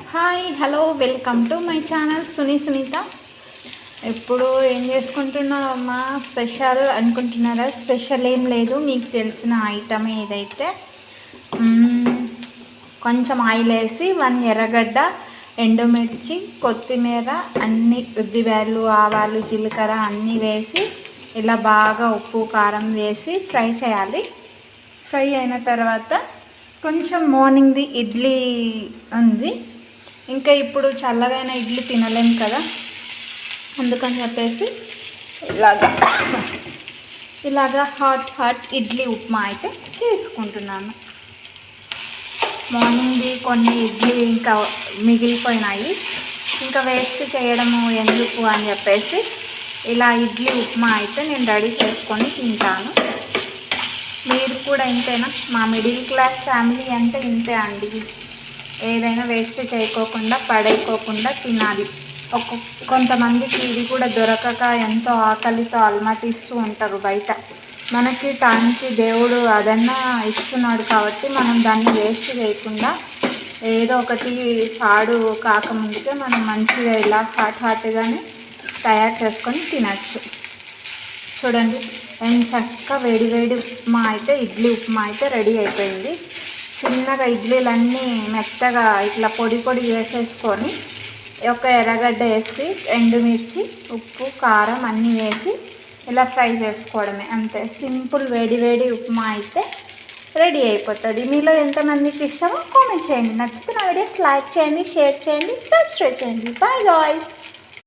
Hi hello welcome to my channel Sunitha. ఇప్పుడు ఏం చేసుకుంటున్నామా special అనుకుంటున్నారా? స్పెషల్ ఏం లేదు, మీకు తెలిసిన ఐటమ్ ఏదైతే కొంచెం ఆయిల్ వేసి 1 ఎర్రగడ్డ, ఎండుమిర్చి, కొత్తిమీర, అన్ని ఉద్దిబేళ్ళు, ఆవాలు, జీలకర్ర అన్నీ వేసి ఇలా బాగా ఉప్పు కారం వేసి ఫ్రై చేయాలి. ఫ్రై అయిన తర్వాత కొంచెం మార్నింగ్ది ఇడ్లీ ఉంది, ఇంకా ఇప్పుడు చల్లగైన ఇడ్లీ తినలేము కదా, అందుకని చెప్పేసి ఇలాగా హాట్ ఇడ్లీ ఉప్మా అయితే చేసుకుంటున్నాను. మార్నింగ్ది కొన్ని ఇడ్లీ ఇంకా మిగిలిపోయినాయి, ఇంకా వేస్ట్ చేయడము ఎందుకు అని చెప్పేసి ఇలా ఇడ్లీ ఉప్మా అయితే నేను రెడీ చేసుకొని తింటాను. మీరు కూడా ఇంతేనా? మా మిడిల్ క్లాస్ ఫ్యామిలీ అంటే ఇంతే అండి, ఏదైనా వేస్ట్ చేయకోకుండా పడేయకోకుండా తినాలి. కొంతమందికి ఇది కూడా దొరకక ఎంతో ఆకలితో అలమటిస్తూ ఉంటారు బయట. మనకి టైంకి దేవుడు అదన్నా ఇస్తున్నాడు కాబట్టి మనం దాన్ని వేస్ట్ చేయకుండా ఏదో ఒకటి పాడు కాకముందుకే మనం మంచిగా ఇలా హాట్గానే తయారు చేసుకొని తినచ్చు. చూడండి ఎంత చక్కగా వేడి ఉప్మా అయితే ఇడ్లీ ఉప్మా అయితే రెడీ అయిపోయింది. చిన్నగా ఇడ్లీలన్నీ మెత్తగా ఇట్లా పొడి వేసేసుకొని ఒక ఎర్రగడ్డ వేసి ఎండుమిర్చి, ఉప్పు, కారం అన్నీ వేసి ఇలా ఫ్రై చేసుకోవడమే, అంతే. సింపుల్ వేడి ఉప్మా అయితే రెడీ అయిపోతుంది. మీలో ఎంతమందికి ఇష్టమో కామెంట్ చేయండి. నచ్చితే నా వీడియోస్ లైక్ చేయండి, షేర్ చేయండి, సబ్స్క్రైబ్ చేయండి. Bye guys.